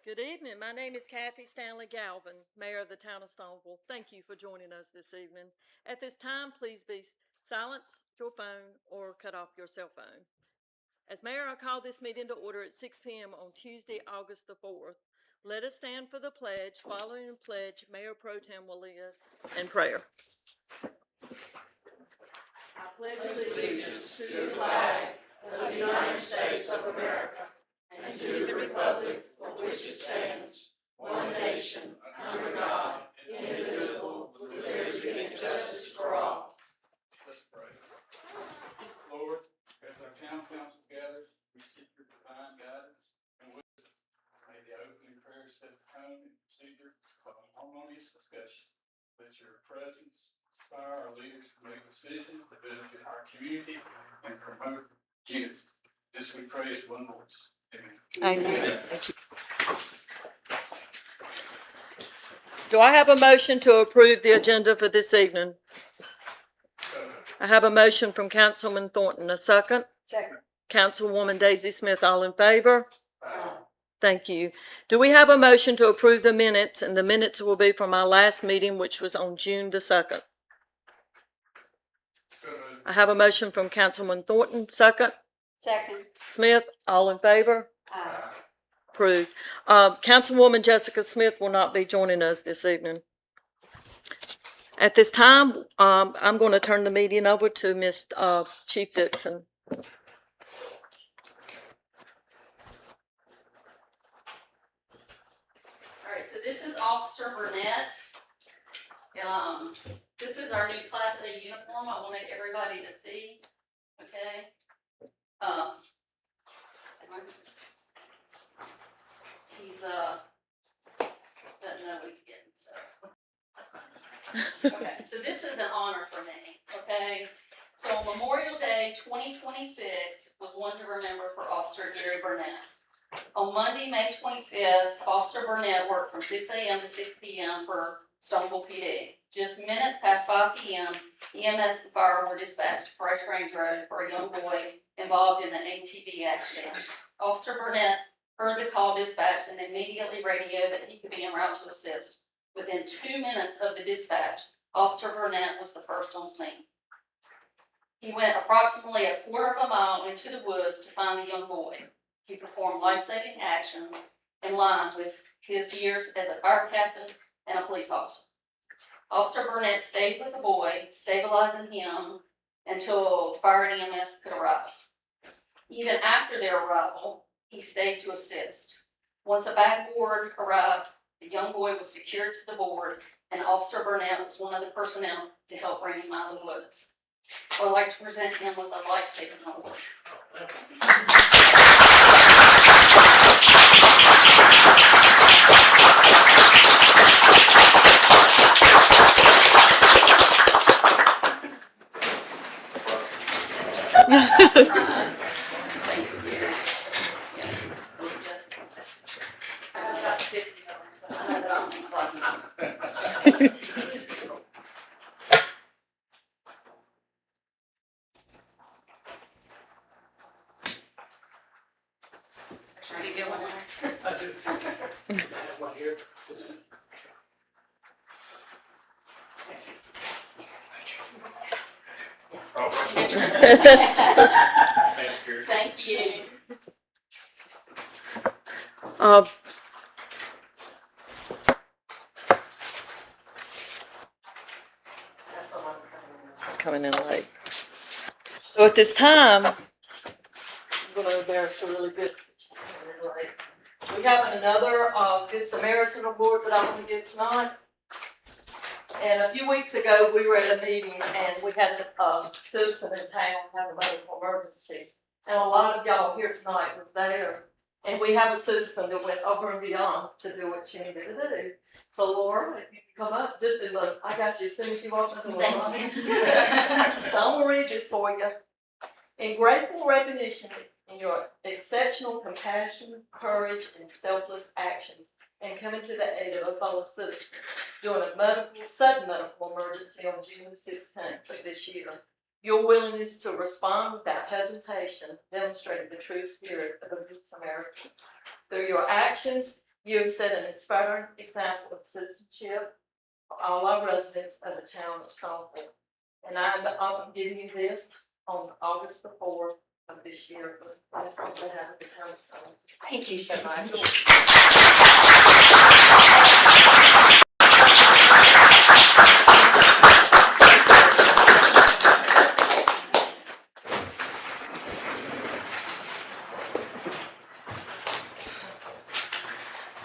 Good evening. My name is Kathy Stanley Galvin, Mayor of the Town of Stoneville. Thank you for joining us this evening. At this time, please silence your phone or cut off your cell phone. As Mayor, I call this meeting to order at 6 p.m. on Tuesday, August the 4th. Let us stand for the pledge. Following the pledge, Mayor Pro Tem will lead us in prayer. I pledge allegiance to the flag of the United States of America and to the republic for which it stands, one nation, under God, indivisible, with liberty and justice for all. Let's pray. Lord, as our town council gathers, we seek your divine guidance and wisdom. May the opening prayer set the tone and procedure of a harmonious discussion. Let your presence inspire our leaders to make decisions that benefit our community and promote unity. This we pray as one voice. Amen. Amen. Thank you. Do I have a motion to approve the agenda for this evening? I have a motion from Councilman Thornton. A second? Second. Councilwoman Daisy Smith, all in favor? Thank you. Do we have a motion to approve the minutes? And the minutes will be from our last meeting, which was on June the 2nd. I have a motion from Councilman Thornton. Second? Second. Smith, all in favor? Aye. Approved. Councilwoman Jessica Smith will not be joining us this evening. At this time, I'm going to turn the meeting over to Ms. Chief Dixon. All right, so this is Officer Burnett. This is our new Class A uniform. I wanted everybody to see. Okay. He's doesn't know what he's getting. So. Okay, so this is an honor for me. Okay. So on Memorial Day 2026 was one to remember for Officer Gary Burnett. On Monday, May 25th, Officer Burnett worked from 6 a.m. to 6 p.m. for Stoneville PD. Just minutes past 5 p.m., EMS and fire were dispatched to Price Range Road for a young boy involved in an ATV accident. Officer Burnett heard the call dispatched and immediately radioed that he could be en route to assist. Within 2 minutes of the dispatch, Officer Burnett was the first on scene. He went approximately a quarter of a mile into the woods to find the young boy. He performed life-saving actions in line with his years as a fire captain and a police officer. Officer Burnett stayed with the boy, stabilizing him until fire and EMS could arrive. Even after their arrival, he stayed to assist. Once a backboard arrived, the young boy was secured to the board, and Officer Burnett was one of the personnel to help bring him out of the woods. I would like to present him with a life-saving award. Trying to get one in there. I do. I have one here. Thanks, Gary. Thank you. It's coming in late. So at this time, I'm going to embarrass a really good. We have another Good Samaritan award that I want to give tonight. And a few weeks ago, we were at a meeting and we had a citizen in town have a medical emergency. And a lot of y'all here tonight was there. And we have a citizen that went over and beyond to do what she needed to do. So Laura, if you can come up, just in the, I got you as soon as you walk in the door. So I'm going to read this for you. In grateful recognition in your exceptional compassion, courage, and selfless actions, and coming to the aid of a fellow citizen during a sudden medical emergency on June 16th of this year, your willingness to respond without hesitation demonstrated the true spirit of a Good Samaritan. Through your actions, You have set an inspiring example of citizenship for all our residents of the town of Stoneville. And I'm giving you this on August the 4th of this year, but that's on behalf of the town of Stoneville. Thank you so much.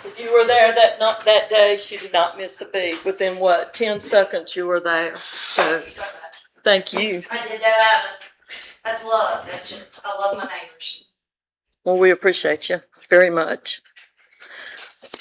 If you were there that day, she did not miss a beat. Within what, 10 seconds you were there. So, Thank you so much. thank you. I did that that's love. That's just, I love my neighbors. Well, we appreciate you very much.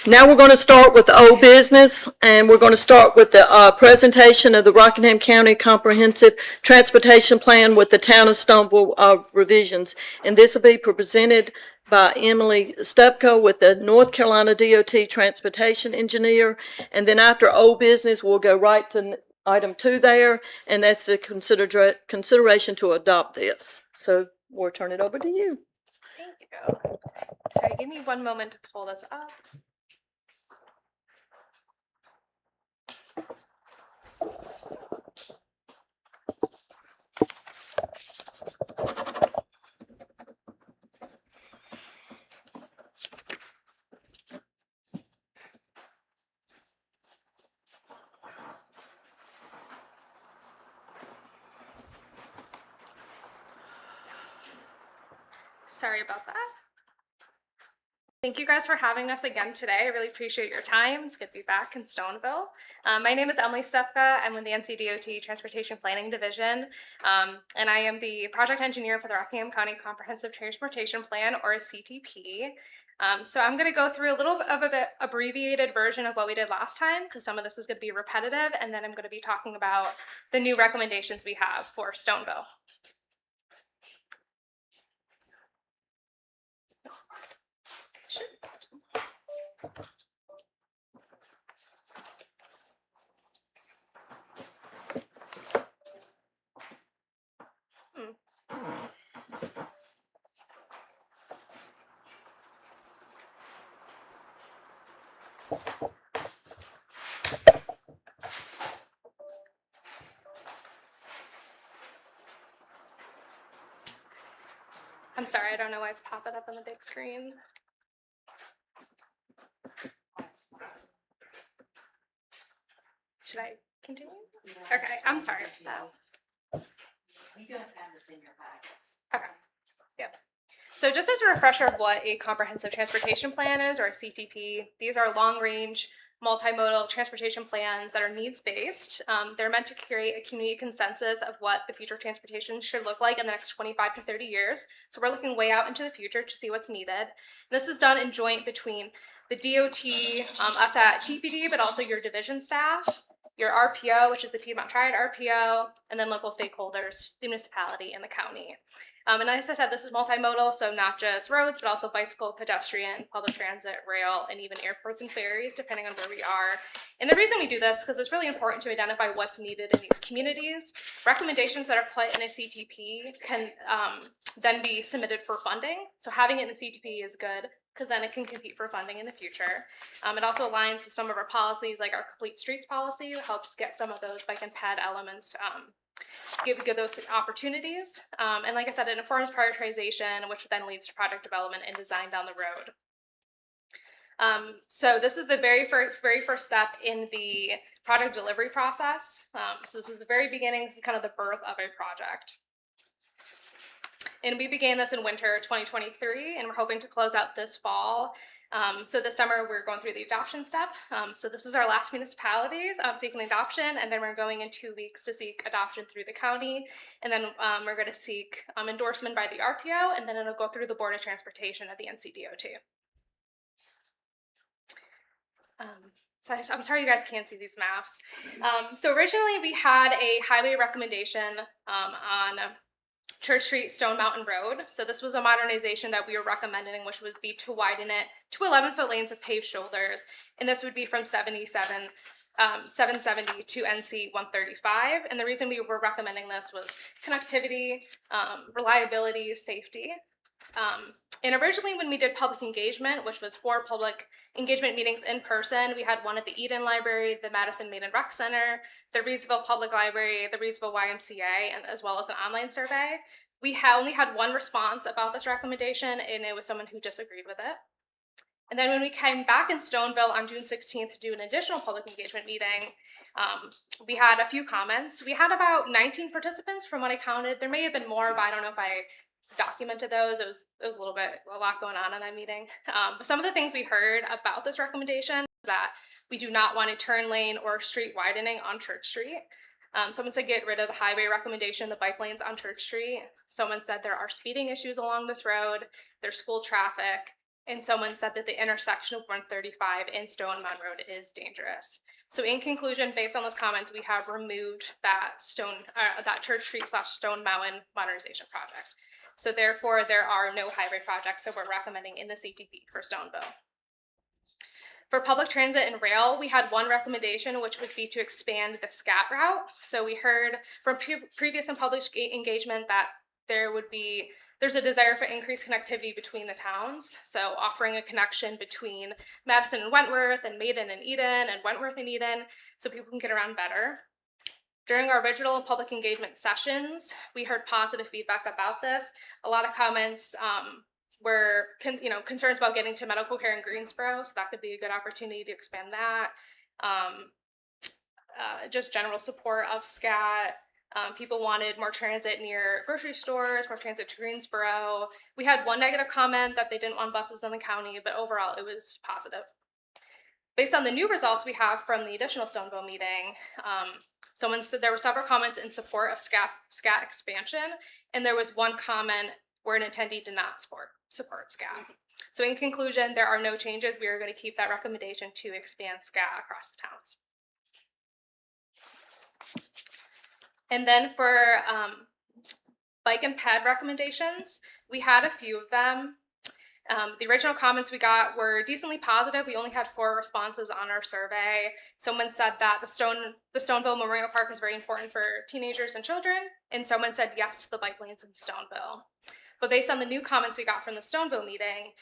Now we're going to start with old business, and we're going to start with the presentation of the Rockingham County Comprehensive Transportation Plan with the Town of Stoneville revisions. And this will be presented by Emily Stepko with the North Carolina DOT Transportation Engineer. And then after old business, we'll go right to item 2 there, and that's the consideration to adopt this. So we'll turn it over to you. Thank you. Sorry, give me one moment to pull this up. Sorry about that. Thank you guys for having us again today. I really appreciate your time. It's good to be back in Stoneville. My name is Emily Stepka. I'm with the NCDOT Transportation Planning Division, and I am the project engineer for the Rockingham County Comprehensive Transportation Plan, or a CTP. So I'm going to go through a little bit of a bit abbreviated version of what we did last time, because some of this is going to be repetitive, and then I'm going to be talking about the new recommendations we have for Stoneville. I'm sorry, I don't know why it's popping up on the big screen. Should I continue? Okay, I'm sorry about that. You guys have this in your packets. Okay, yep. So just as a refresher of what a comprehensive transportation plan is, or a CTP, these are long-range multimodal transportation plans that are needs-based. They're meant to create a community consensus of what the future transportation should look like in the next 25 to 30 years. So we're looking way out into the future to see what's needed. And this is done in joint between the DOT, us at TPD, but also your division staff, your RPO, which is the Piedmont Triad RPO, and then local stakeholders, the municipality and the county. And as I said, this is multimodal, so not just roads, but also bicycle, pedestrian, public transit, rail, and even airports and ferries, depending on where we are. And the reason we do this, because it's really important to identify what's needed in these communities. Recommendations that are put in a CTP can then be submitted for funding. So having it in a CTP is good, because then it can compete for funding in the future. It also aligns with some of our policies, like our Complete Streets policy, helps get some of those bike and ped elements, give those opportunities. And like I said, it informs prioritization, which then leads to project development and design down the road. So this is the very first step in the project delivery process. So this is the very beginning. This is kind of the birth of a project. And we began this in winter 2023, and we're hoping to close out this fall. So this summer we're going through the adoption step. So this is our last municipalities seeking adoption, and then we're going in 2 weeks to seek adoption through the county. And then we're going to seek endorsement by the RPO, and then it'll go through the Board of Transportation at the NCDOT. So I'm sorry you guys can't see these maps. So originally we had a highway recommendation on Church Street, Stone Mountain Road. So this was a modernization that we were recommending, which would be to widen it to 11-foot lanes with paved shoulders. And this would be from 770 to NC 135. And the reason we were recommending this was connectivity, reliability, safety. And originally when we did public engagement, which was 4 public engagement meetings in person, we had one at the Eden Library, the Madison Maiden Rec Center, the Reedsville Public Library, the Reedsville YMCA, and as well as an online survey. We only had 1 response about this recommendation, and it was someone who disagreed with it. And then when we came back in Stoneville on June 16th to do an additional public engagement meeting, we had a few comments. We had about 19 participants from what I counted. There may have been more, but I don't know if I documented those. It was a lot going on in that meeting. But some of the things we heard about this recommendation is that we do not want a turn lane or street widening on Church Street. Someone said get rid of the highway recommendation, the bike lanes on Church Street. Someone said there are speeding issues along this road, there's school traffic, and someone said that the intersection of 135 and Stone Mountain Road is dangerous. So in conclusion, based on those comments, we have removed that Church Street / Stone Mountain modernization project. So therefore, there are no highway projects that we're recommending in the CTP for Stoneville. For public transit and rail, we had 1 recommendation, which would be to expand the SCAT route. So we heard from previous and public engagement that there's a desire for increased connectivity between the towns. So offering a connection between Madison and Wentworth, and Maiden and Eden, and Wentworth and Eden, so people can get around better. During our original public engagement sessions, we heard positive feedback about this. A lot of comments were concerns about getting to medical care in Greensboro, so that could be a good opportunity to expand that. Just general support of SCAT. People wanted more transit near grocery stores, more transit to Greensboro. We had 1 negative comment that they didn't want buses in the county, but overall it was positive. Based on the new results we have from the additional Stoneville meeting, someone said there were several comments in support of SCAT expansion, and there was 1 comment where an attendee did not support SCAT. So in conclusion, there are no changes. We are going to keep that recommendation to expand SCAT across the towns. And then for bike and ped recommendations, we had a few of them. The original comments we got were decently positive. We only had 4 responses on our survey. Someone said that the Stoneville Memorial Park is very important for teenagers and children, and someone said yes to the bike lanes in Stoneville. But based on the new comments we got from the Stoneville meeting,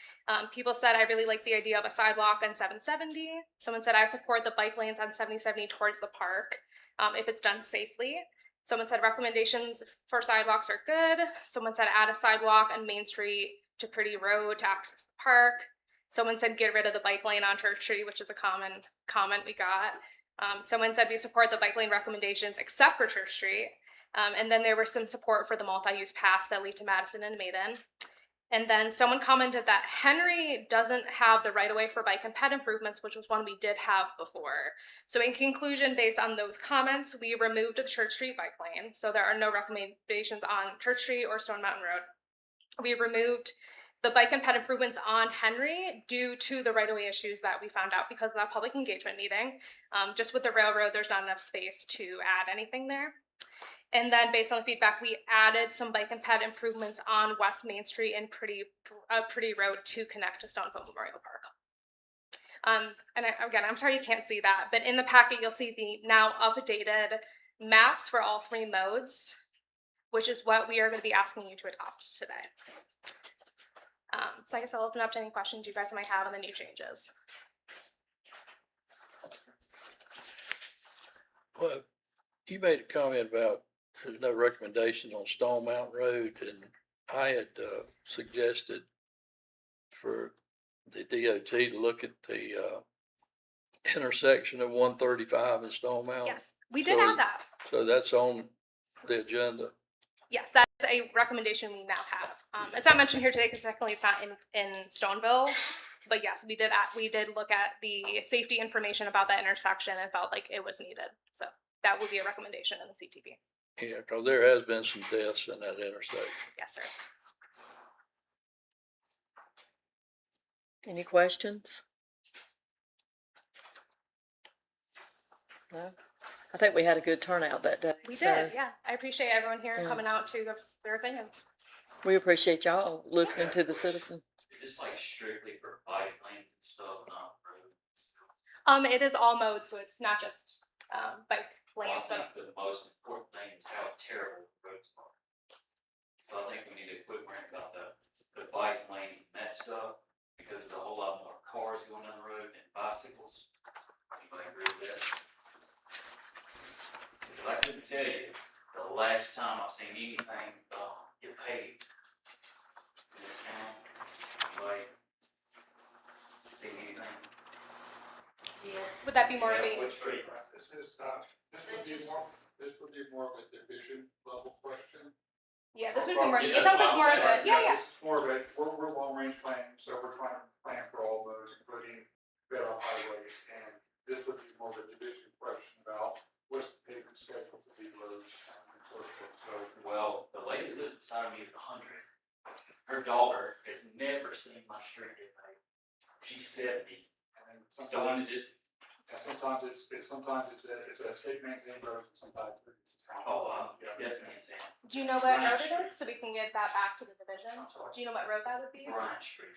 people said, I really like the idea of a sidewalk on 770. Someone said, I support the bike lanes on 7070 towards the park if it's done safely. Someone said recommendations for sidewalks are good. Someone said add a sidewalk on Main Street to Pretty Road to access the park. Someone said get rid of the bike lane on Church Street, which is a common comment we got. Someone said we support the bike lane recommendations except for Church Street. And then there was some support for the multi-use paths that lead to Madison and Maiden. And then someone commented that Henry doesn't have the right-of-way for bike and ped improvements, which was one we did have before. So in conclusion, based on those comments, we removed the Church Street bike lane. So there are no recommendations on Church Street or Stone Mountain Road. We removed the bike and ped improvements on Henry due to the right-of-way issues that we found out because of that public engagement meeting. Just with the railroad, there's not enough space to add anything there. And then based on the feedback, we added some bike and ped improvements on West Main Street and Pretty Road to connect to Stoneville Memorial Park. Again, I'm sorry you can't see that, but in the packet, you'll see the now updated maps for all 3 modes, which is what we are going to be asking you to adopt today. So I guess I'll open up to any questions you guys might have on the new changes. Well, you made a comment about there's no recommendation on Stone Mountain Road, and I had suggested for the DOT to look at the intersection of 135 and Stone Mountain. Yes, we did add that. So that's on the agenda. Yes, that's a recommendation we now have. It's not mentioned here today because technically it's not in Stoneville, but yes, we did look at the safety information about that intersection and felt like it was needed. So that would be a recommendation in the CTP. Yeah, because there has been some deaths in that intersection. Yes, sir. Any questions? No? I think we had a good turnout that day. We did, yeah. I appreciate everyone here coming out to give their opinions. We appreciate y'all listening to the citizens. Is this like strictly for bike lanes and stuff, not roads? It is all modes, so it's not just bike Well, lanes, I but think the most important thing is how terrible the roads are. So I think we need to quit worrying about the bicycles. Anybody agree with that? Because I couldn't tell you the last time I've seen anything, get paid in this town. Like, seen anything? Would that be more of Yeah, a, what street? This would be more of a division level question. yeah, this would be more, Yeah, it sounds that's like more of what I'm a, yeah, yeah. This is more of a, we're long range planning, so we're trying to plan for all those, including federal highways. And this would be more of a division question about what's the pavement schedule for these roads and so forth. So, Well, the lady that lives beside me is 100. Her daughter has never seen my street get paved. She's 70. and So when it just, sometimes it's a state maintained road, and sometimes it's. definitely in town. Do you know what Bryant road it Street. is, so we can get that back to the division? I'm sorry. Do you know what road that would be? Bryant Street.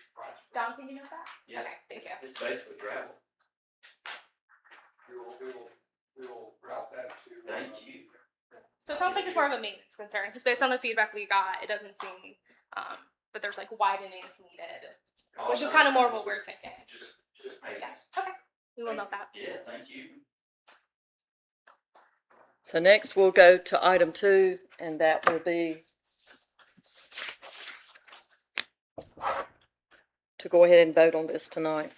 Don, can you know that? Yeah. Okay, thank you. It's basically gravel. We will route that to. Thank you. So it sounds like it's more of a maintenance concern, because based on the feedback we got, it doesn't seem, that there's like widenings needed, which is kind of more what we're thinking. Just Yeah, maintenance. okay, we will note that. Yeah, thank you. So next we'll go to item 2, and that will be to go ahead and vote on this tonight.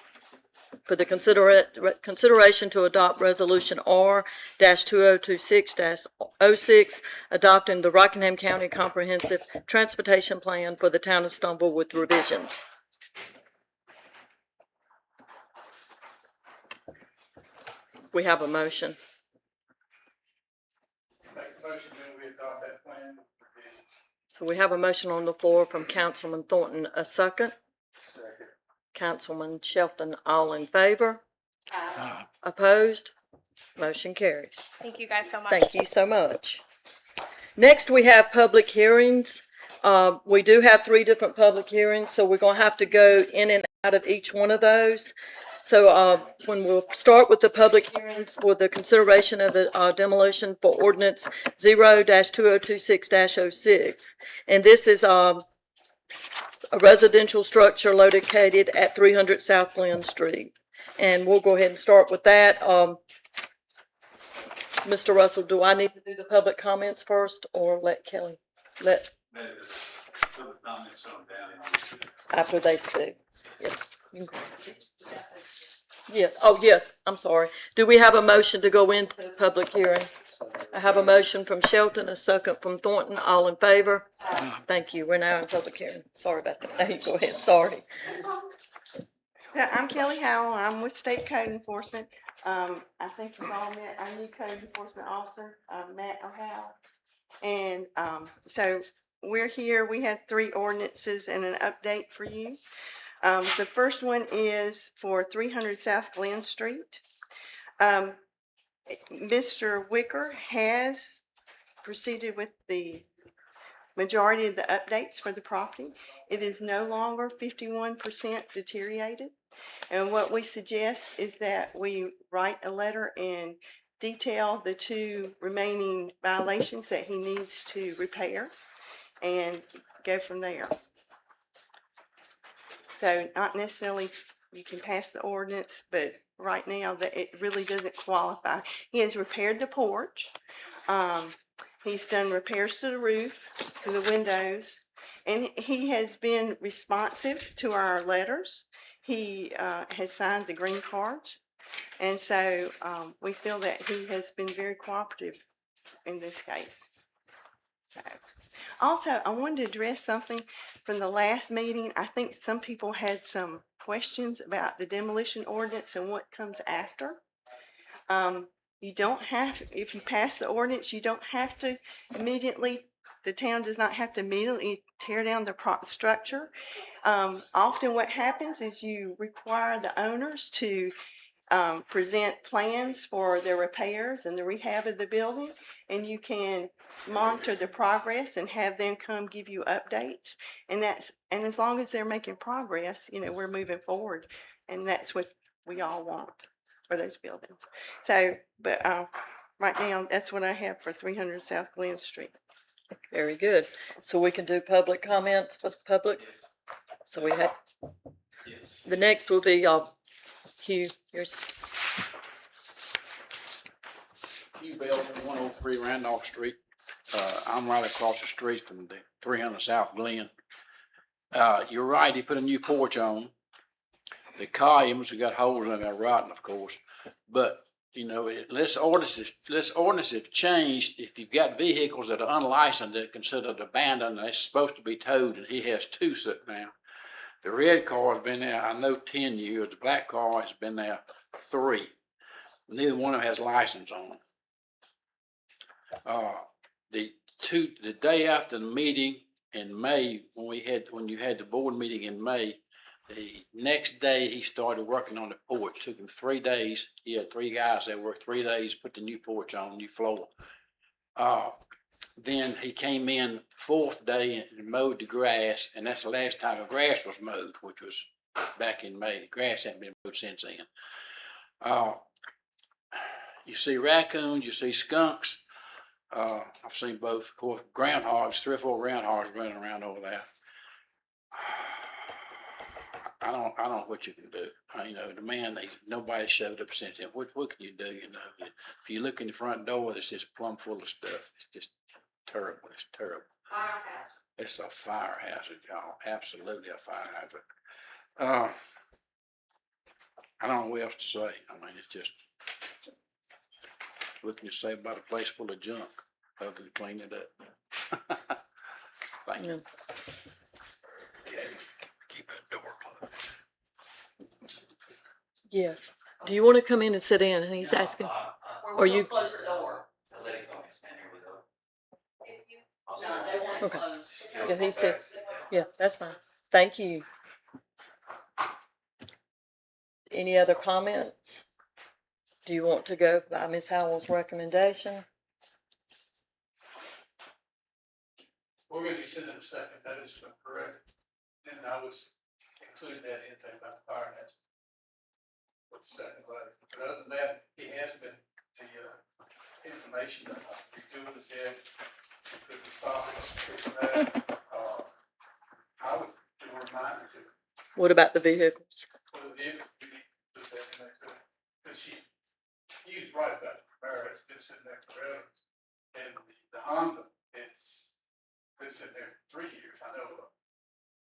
For the consideration to adopt resolution R-2026-06, adopting the Rockingham County Comprehensive Transportation Plan for the town of Stoneville with revisions. We have a motion. Make a motion that we adopt that plan. So we have a motion on the floor from Councilman Thornton, a second. Second. Councilman Shelton, all in favor? Opposed? Motion carries. Thank you guys so much. Thank you so much. Next, we have public hearings. We do have 3 different public hearings, so we're going to have to go in and out of each one of those. So when we'll start with the public hearings for the consideration of the demolition for ordinance 0-2026-06. And this is a residential structure located at 300 South Glen Street. And we'll go ahead and start with that. Mr. Russell, do I need to do the public comments first, or let Kelly, after they speak? Yes. You can go. Yes, oh, yes, I'm sorry. Do we have a motion to go into public hearing? I have a motion from Shelton, a second from Thornton, all in favor? Thank you, we're now in public hearing. Sorry about that. Now you go ahead, sorry. I'm Kelly Howell. I'm with State Code Enforcement. I think you've all met our new code enforcement officer, Matt O'Howell. And so we're here. We have 3 ordinances and an update for you. The first one is for 300 South Glen Street. Mr. Wicker has proceeded with the majority of the updates for the property. It is no longer 51% deteriorated. And what we suggest is that we write a letter and detail the 2 remaining violations that he needs to repair and go from there. So not necessarily you can pass the ordinance, but right now that it really doesn't qualify. He has repaired the porch. He's done repairs to the roof, to the windows, and he has been responsive to our letters. He has signed the green cards, and so we feel that he has been very cooperative in this case. So. Also, I wanted to address something from the last meeting. I think some people had some questions about the demolition ordinance and what comes after. You don't have, if you pass the ordinance, you don't have to immediately, the town does not have to immediately tear down the structure. Often what happens is you require the owners to present plans for their repairs and the rehab of the building, and you can monitor the progress and have them come give you updates. And as long as they're making progress, you know, we're moving forward, and that's what we all want for those buildings. So, but right now, that's what I have for 300 South Glen Street. Very good. So we can do public comments for the public. So we have, Yes. the next will be Hugh, yours. Hugh Belton, 103 Randolph Street. I'm right across the street from the 300 South Glen. You're right, he put a new porch on. The columns have got holes in them, they're rotten, of course. But, you know, this ordinance have changed. If you've got vehicles that are unlicensed, they're considered abandoned, and they're supposed to be towed, and he has two sitting now. The red car's been there, I know, 10 years. The black car has been there 3. Neither one of them has license on them. The day after the meeting in May, when you had the board meeting in May, the next day he started working on the porch. Took him 3 days. He had 3 guys that worked 3 days, put the new porch on, new floor. Then he came in 4th day and mowed the grass, and that's the last time the grass was mowed, which was back in May. The grass hasn't been mowed since then. You see raccoons, you see skunks. I've seen both, of course, groundhogs, 3 or 4 groundhogs running around over there. I don't know what you can do. You know, the man, nobody showed up since then. What can you do? You know, if you look in the front door, it's just plumb full of stuff. It's just terrible. It's terrible. It's a fire hazard, y'all. Absolutely a fire hazard. I don't know what else to say. I mean, it's just, what can you say about a place full of junk other than clean it up? Thank you. Okay, keep that door closed. Yes. Do you want to come in and sit in? And he's No, asking. Or Or we'll you- close the door. The lady told me to stand here with her. No, they want it Okay. closed. Yeah, he said, yeah, that's fine. Thank you. Any other comments? Do you want to go by Ms. Howell's recommendation? We're gonna be sending a second notice from correct, and I was include that in there about the fire hazard. With the second letter, but other than that, he has been, the information that redoing the deck, the soffits, I would do a reminder to, What about the vehicles? for the vehicle, we need to put that in there too. Cause he was right about the Camaro, it's been sitting there forever. And the Honda, it's been sitting there 3 years, I know,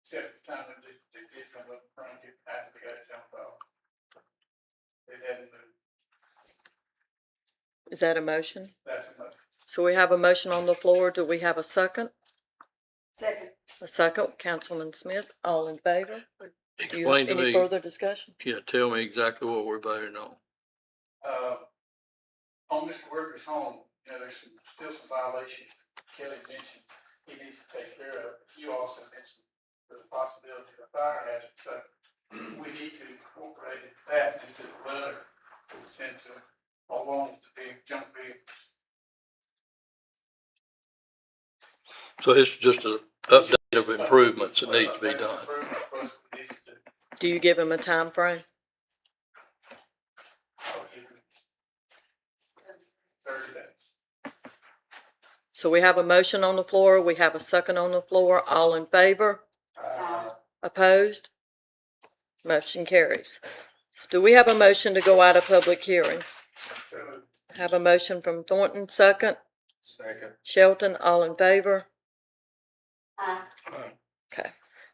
except the time when they did come up in front of you, after they got it jumped off. They hadn't moved, Is that a motion? that's enough. So we have a motion on the floor. Do we have a second? Second. A second, Councilman Smith, all in favor? Do you Explain have to any me, further discussion? yeah, tell me exactly what we're voting on. On Mr. Worker's home, you know, there's still some violations Kelly mentioned he needs to take care of. You also mentioned the possibility of a fire hazard, so we need to incorporate that into the letter that we send to him, along with the big junk vehicles. So it's just an update of improvements that need to be done. Improvement plus what needs to do. Do you give him a time frame? I'll give him 30 days. So we have a motion on the floor. We have a second on the floor. All in favor? Opposed? Motion carries. Do we have a motion to go out of public hearing? So, Have a motion from Thornton, second. Second. Shelton, all in favor? Okay.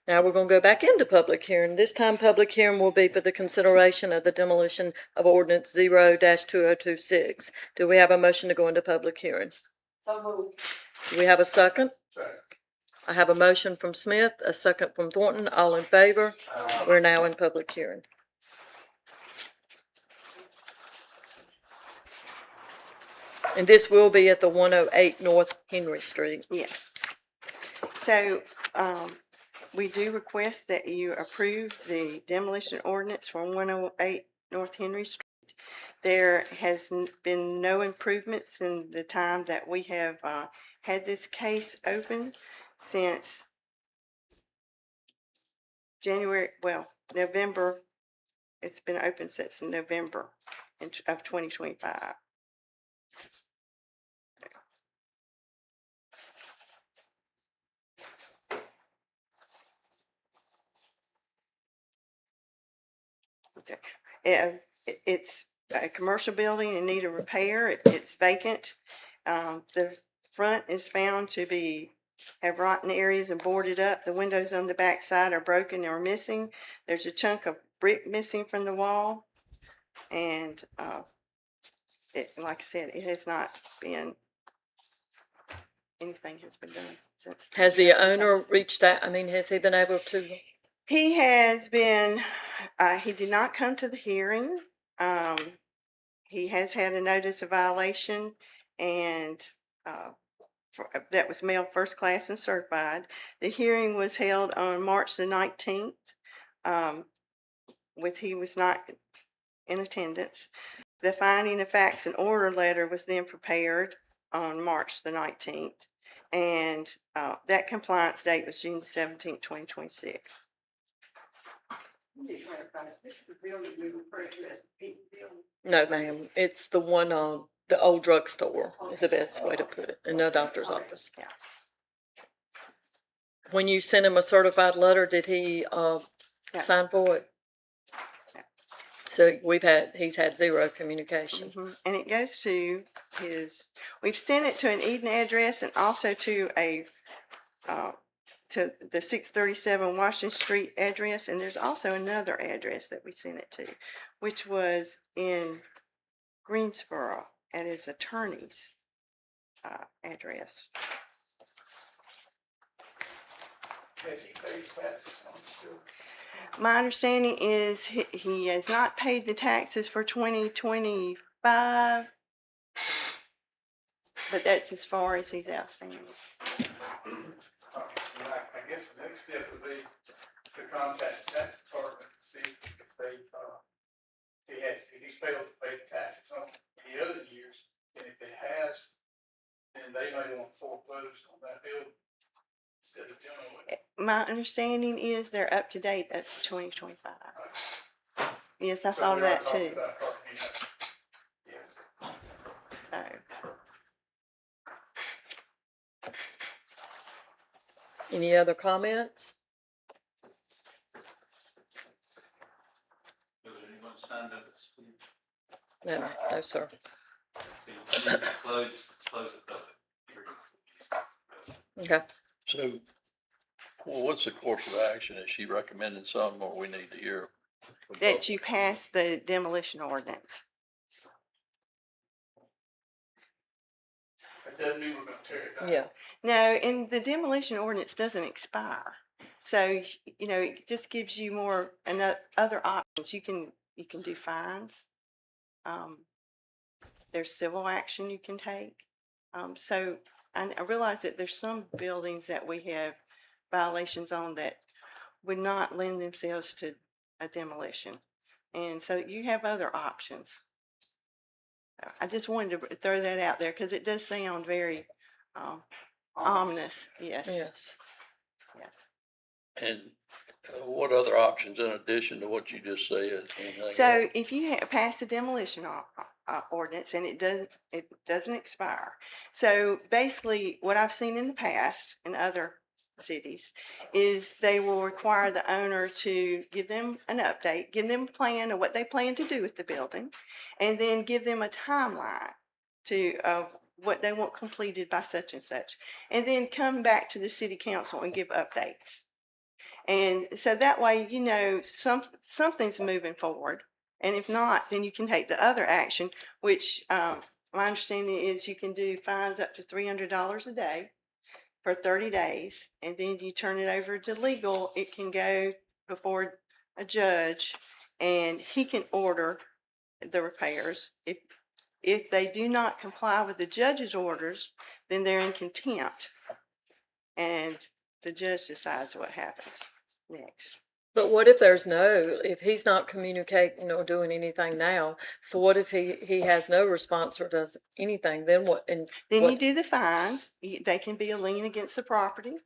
Now we're going to go back into public hearing. This time, public hearing will be for the consideration of the demolition of ordinance 0-2026. Do we have a motion to go into public hearing? So moved. Do we have a second? second. I have a motion from Smith, a second from Thornton, all in favor? We're now in public hearing. And this will be at the 108 North Henry Street. Yes. So, we do request that you approve the demolition ordinance for 108 North Henry Street. There has been no improvements in the time that we have, had this case open since November. It's been open since November of 2025. It's a commercial building in need of repair. It's vacant. The front is found to have rotten areas and boarded up. The windows on the back side are broken or missing. There's a chunk of brick missing from the wall. And like I said, it has not been, anything has been done since. Has the owner reached out? I mean, has he been able to? He has been, he did not come to the hearing. He has had a notice of violation, and that was mailed first class and certified. The hearing was held on March the 19th. He was not in attendance. The finding of facts and order letter was then prepared on March the 19th, and that compliance date was June the 17th, 2026. This is the building we refer to as the pink building. No, ma'am. It's the one on the old drugstore is the best way to put it, and no doctor's office. Yeah. When you sent him a certified letter, did he sign for it? Yeah. So he's had zero communication. And it goes to we've sent it to an Eden address and also to to the 637 Washington Street address, and there's also another address that we sent it to, which was in Greensboro at his attorney's address. Has he paid taxes on the building? My understanding is he has not paid the taxes for 2025, but that's as far as he's outstanding. I guess the next step would be to contact the tax department and see if he's failed to pay the taxes on any other years, and if it has, then they may want foreclosed on that building instead of dealing with it. My understanding is they're up to date up to 2025. Yes, I So thought of we're that not talking too. about property, yeah. So, Any other comments? Was there anyone signed up to speak? No, no, sir. Close the public hearing. Okay. So, well, what's the course of action? Is she recommending something, or we need to hear? from that both? you pass the demolition ordinance. That doesn't mean we're gonna tear it down. Yeah. No, and the demolition ordinance doesn't expire. So, it just gives you more and other options. You can do fines. There's civil action you can take. So I realize that there's some buildings that we have violations on that would not lend themselves to a demolition. And so you have other options. I just wanted to throw that out there because it does sound very ominous. Yes. Yes. Yes. And what other options in addition to what you just said? Anything So else? if you pass the demolition ordinance and it doesn't expire. So basically what I've seen in the past in other cities is they will require the owner to give them an update, give them a plan of what they plan to do with the building, and then give them a timeline of what they want completed by such and such, and then come back to the city council and give updates. And so that way, something's moving forward. And if not, then you can take the other action, which my understanding is you can do fines up to $300 a day for 30 days. And then you turn it over to legal. It can go before a judge and he can order the repairs. If they do not comply with the judge's orders, then they're in contempt. And the judge decides what happens next. But what if if he's not communicating or doing anything now? So what if he has no response or does anything? Then what? And then what, you do the fines. They can be a lien against the property.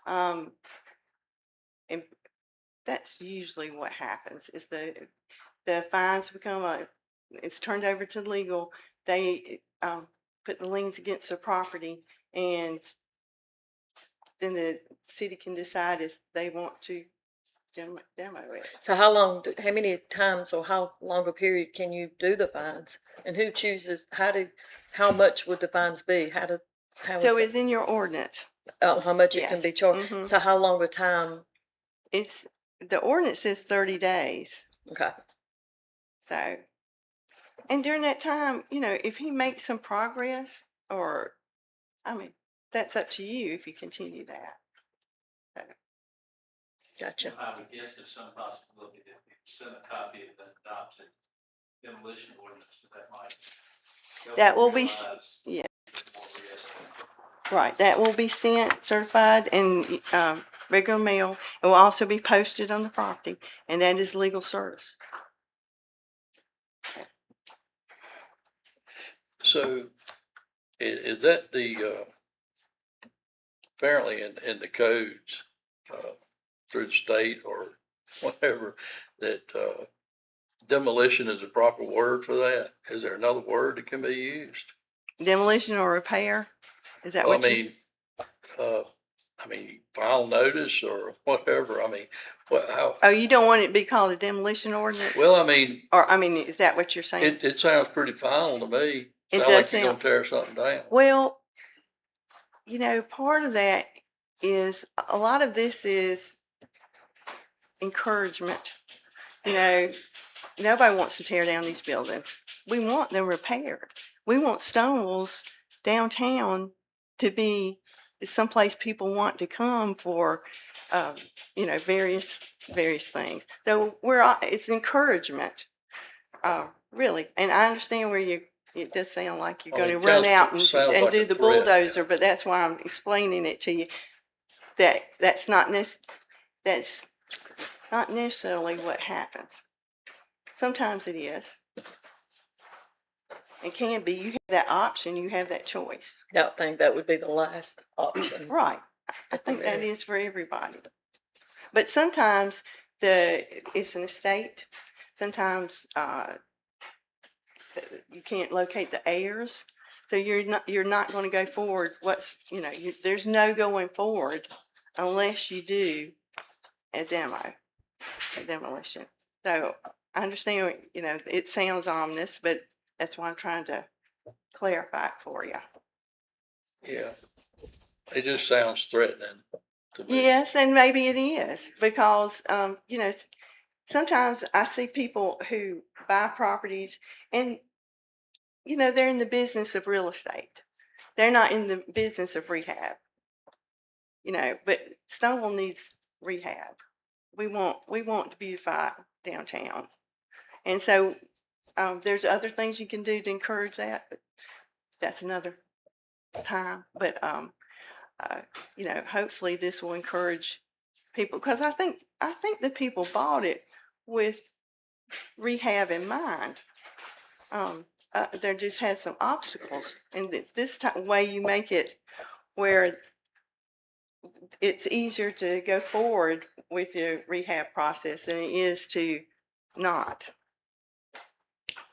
And that's usually what happens is the fines become it's turned over to legal. They put the liens against the property, and then the city can decide if they want to demo it. So how many times or how long a period can you do the fines? And who chooses, how much would the fines be? How So is it's in your ordinance. how much it can be Yes. charged? Mhm. So how long a time? It's, the ordinance says 30 days. Okay. So, and during that time, if he makes some progress, or, I mean, that's up to you if you continue that. Gotcha. I would guess there's some possibility that if you send a copy of the adopted demolition ordinance, that might. help That you will be, realize yeah, a bit more realistic. right. That will be sent certified in regular mail. It will also be posted on the property, and that is legal service. So is that apparently in the codes, through the state or whatever, that, demolition is a proper word for that? Is there another word that can be used? Demolition or repair? Is that Well, what you? file notice or whatever. How, Oh, you don't want it to be called a demolition ordinance? well, Or, is that what you're saying? it sounds pretty final to me. It Sound does like you're gonna sound, tear something down. well, part of that is, a lot of this is encouragement. Nobody wants to tear down these buildings. We want them repaired. We want Stoneville's downtown to be someplace people want to come for, various things. So it's encouragement, really. And I understand it does sound like you're I going mean, to run out sounds and like do a the threat. bulldozer, but that's why I'm explaining it to you. That's not necessarily what happens. Sometimes it is. It can be. You have that option. You have that choice. I think that would be the last option. Right. I think that is for everybody. But sometimes it's an estate. Sometimes you can't locate the heirs. So you're not going to go forward. There's no going forward unless you do a demolition. So I understand, it sounds ominous, but that's why I'm trying to clarify it for you. Yeah, it just sounds threatening to me. Yes, and maybe it is because, sometimes I see people who buy properties and, they're in the business of real estate. They're not in the business of rehab, but Stonewall needs rehab. We want to beautify downtown. And so, there's other things you can do to encourage that, but that's another time. But, hopefully this will encourage people, because I think the people bought it with rehab in mind. There just had some obstacles, and this way you make it where it's easier to go forward with your rehab process than it is to not.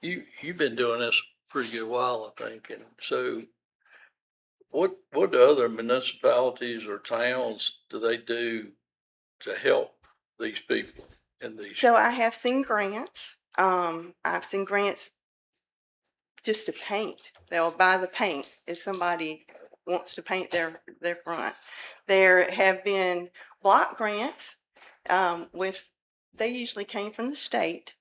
You've been doing this a pretty good while, I think, and so what do other municipalities or towns do they do to help these people in these? So I have seen grants. I've seen grants just to paint. They'll buy the paint if somebody wants to paint their front. There have been block grants they usually came from the state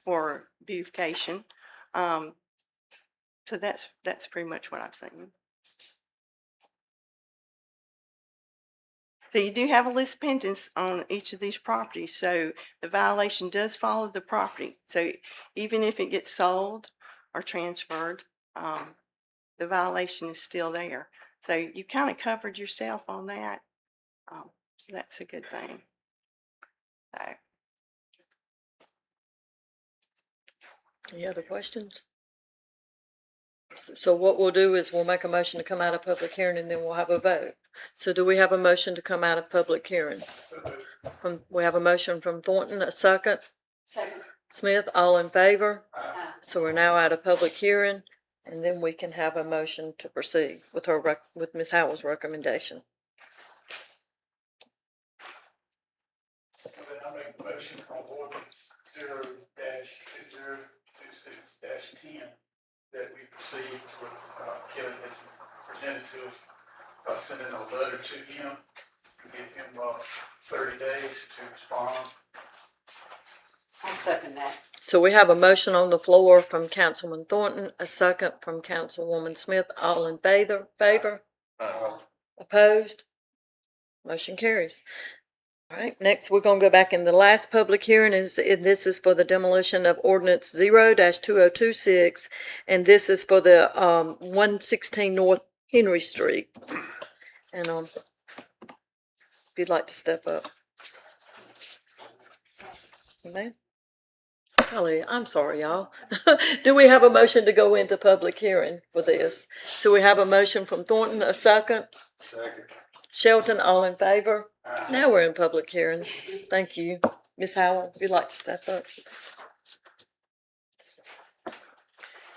for beautification. So that's pretty much what I've seen. So you do have a list of pendants on each of these properties. So the violation does follow the property. So even if it gets sold or transferred, the violation is still there. So you kind of covered yourself on that. So that's a good thing. So, Any other questions? So what we'll do is we'll make a motion to come out of public hearing and then we'll have a vote. So do we have a motion to come out of public hearing? We have a motion from Thornton, a second. Second. Smith, all in favor? So we're now out of public hearing, and then we can have a motion to proceed with with Ms. Howell's recommendation. a motion on ordinance 0-2026-10 that we proceed with, Kelly has presented to us by sending a letter to him to give him, 30 days to respond. I'll second that. So we have a motion on the floor from Councilman Thornton, a second from Councilwoman Smith. All in favor? Opposed? Motion carries. All right, next we're gonna go back in the last public hearing this is for the demolition of ordinance 0-2026, and this is for the, 116 North Henry Street. And, if you'd like to step up. Ma'am? Golly, I'm sorry, y'all. Do we have a motion to go into public hearing for this? So we have a motion from Thornton, a second. Second. Shelton, all in favor? Now we're in public hearing. Thank you. Ms. Howell, if you'd like to step up.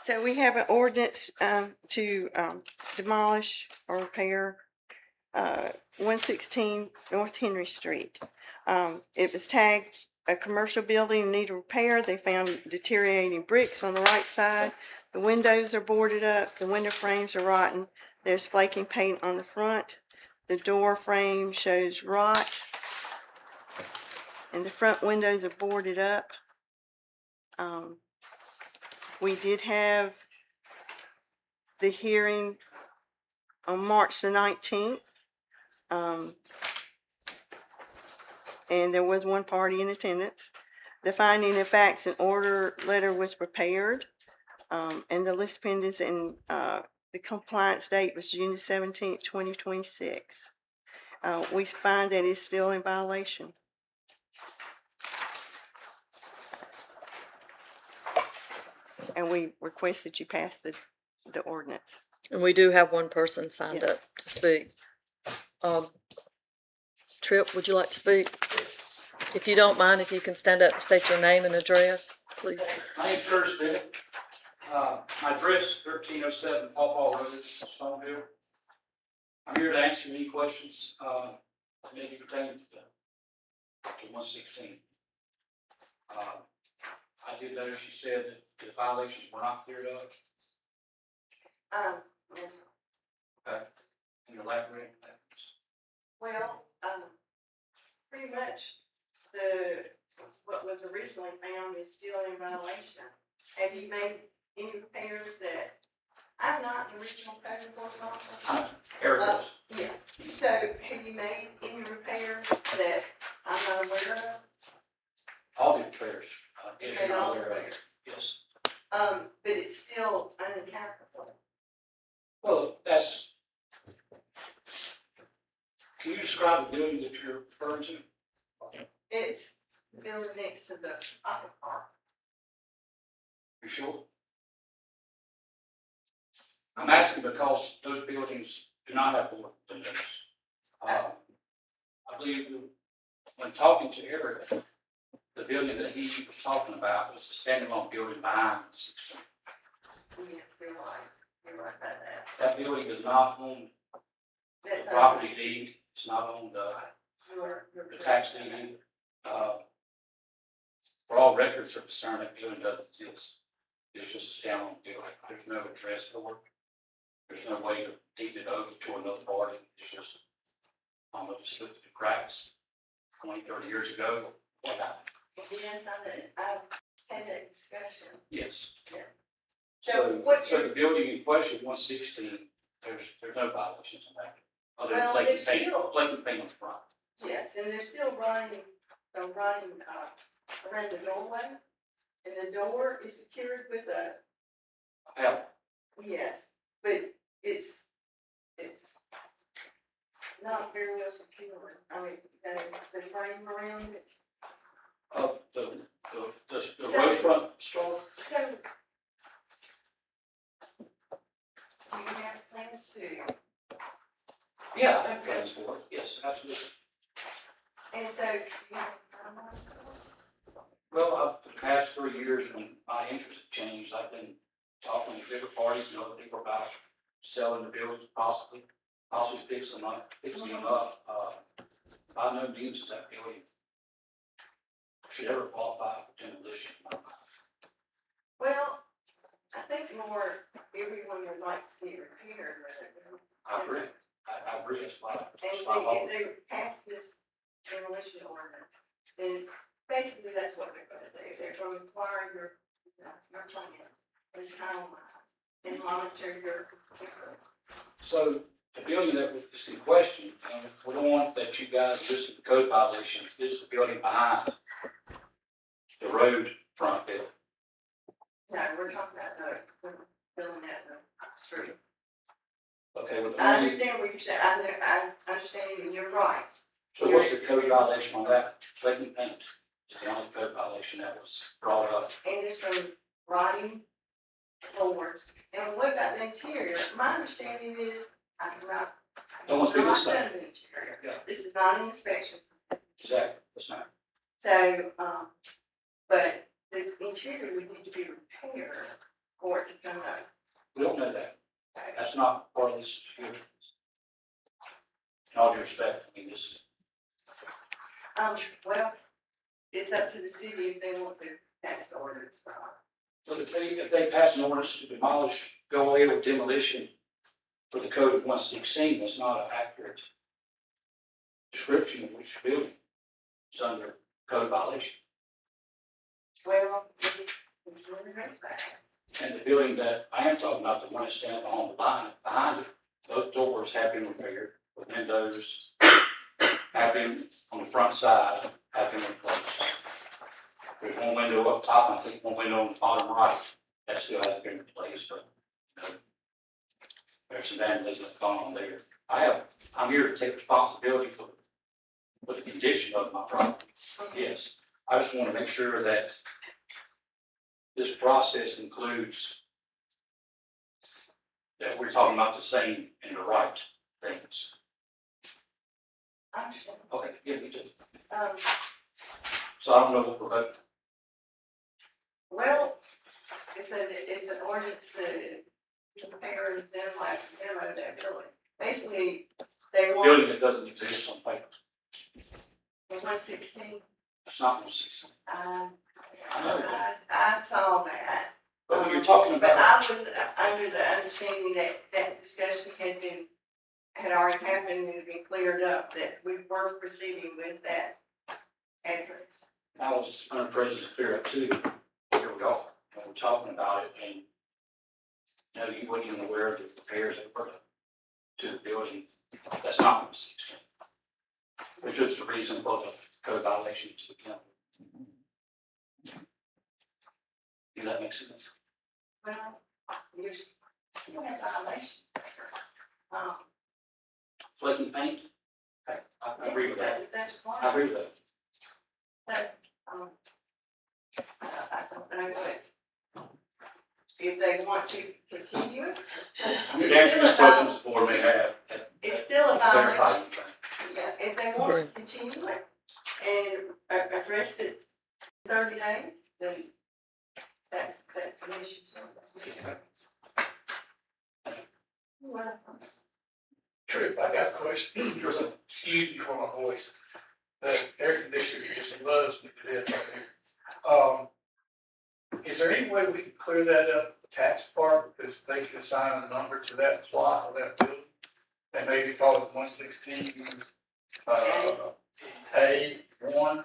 So we have an ordinance, to, demolish or repair, 116 North Henry Street. It was tagged a commercial building in need of repair. They found deteriorating bricks on the right side. The windows are boarded up. The window frames are rotten. There's flaking paint on the front. The door frame shows rot. And the front windows are boarded up. We did have the hearing on March the 19th. And there was one party in attendance. The finding of facts and order letter was prepared. And the list pendants and, the compliance date was June the 17th, 2026. We find that it's still in violation. And we request that you pass the ordinance. And we do have one person signed Yes. up to speak. Tripp, would you like to speak? If you don't mind, if you can stand up and state your name and address, please. My name's Curtis Bennett. My address, 1307 Paw Road, Stoneville. I'm here to answer any questions, that may be pertaining to 116. I did notice you said that the violations were not cleared up. Yes. Okay. Can you elaborate on that? Well, pretty much what was originally found is still in violation. Have you made any repairs that, I'm not the original code enforcement officer. Eric is. Yeah, so have you made any repairs that I'm not aware of? All the repairs. You Yes, made you're all aware of it. repairs. Yes. But it's still uninhabitable. Well, that's. Can you describe the building that you're referring to? It's the building next to the aqua park. You sure? I'm asking because those buildings do not have board windows. I believe when talking to Eric, the building that he was talking about was the standalone building behind the 16. Yes, you're right. You're right about that. That building is not on That's the property deed. It's not on the You're tax deed either. For all records are concerned, that building doesn't exist. It's just a standalone building. There's no address for it. There's no way to deed it over to another party. It's just, just slipped through the cracks 20, 30 years ago. What happened? Yes, I've had that discussion. Yes. Yeah. So, So so the building in question, 116, there's no violations on that. Other than Well, flaking there's paint, still- flaking paint on the front. Yes, and they're still running around the doorway. And the door is secured with a, Yeah, yes, but it's not very well secured. I mean, the frame around it. the road front store. So, do you have plans to, Yeah, I have plans for it. Yes, absolutely. and so you have a timeline? Well, for the past 3 years, when my interest had changed, I've been talking to different parties and other people about selling the buildings, possibly fixing them up. By no means is that building should ever qualify for demolition. Well, I think more, everyone would like to see it repaired, I agree. I agree, that's why. and that's see, why I if they pass this demolition ordinance, then basically that's what they're gonna do. They're gonna require your plan and timeline and monitor your. So the building that was in question, we're the one that you guys listed the code violations, is the building behind the road front building. No, we're talking about the building at the street. Okay, with the I money, understand what you're saying, I understand, and you're right. so what's the code violation on that? Blatant paint is the only code violation that was brought up. And there's some rotting floors. And what about the interior? My understanding is, I cannot. Don't want to speak Not the same. done the interior. Yeah. This is not an inspection. Exactly, that's not. So, but the interior would need to be repaired for it to come up. We don't know that. That's not part of this here. In all due respect, I mean, this, Well, it's up to the city if they want to pass the orders. but if they pass an ordinance to demolish, go away with demolition for the code of 116, that's not an accurate description of which building is under code violation. Well, it's really great. And the building that I am talking about, the one that's down on the line behind it, those doors have been repaired, the windows have been on the front side, have been replaced. There's one window up top, and I think one window on the bottom right, that still hasn't been replaced, but, you know, there's some vandalism that's gone on there. I'm here to take responsibility for the condition of my property. Yes, I just want to make sure that this process includes that we're talking about the same and the right things. I understand. Okay, yeah, me too. Um, So I don't know what we're voting. Well, it's an ordinance to prepare and demo that building. Basically, they want Building that doesn't exist on paper. the 116. It's not 116. I I know. I saw that. But when you're talking But about, I was under the understanding that that discussion had already happened and had been cleared up, that we were proceeding with that address. I was under pressure to clear up too. Here we are, and we're talking about it, and you know, you weren't even aware of the repairs that were to the building. That's not 116. Which is the reason for the code violation to the county. Does that make sense? Well, you're still in violation. Flaking paint? Okay, I agree with that. That's I why. agree with that. I don't know what, if they want to continue it. I'm going to answer these questions the board may have. It's still a violation. Clarify anything. Yeah, if they want to continue it and address it in 30 days, then that's an issue. Trip, I got a question. Excuse me for my voice. The air conditioner just loves me to death up here. Is there any way we can clear that up, the tax part, because they can assign a number to that plot or that building? And maybe call it 116, A1,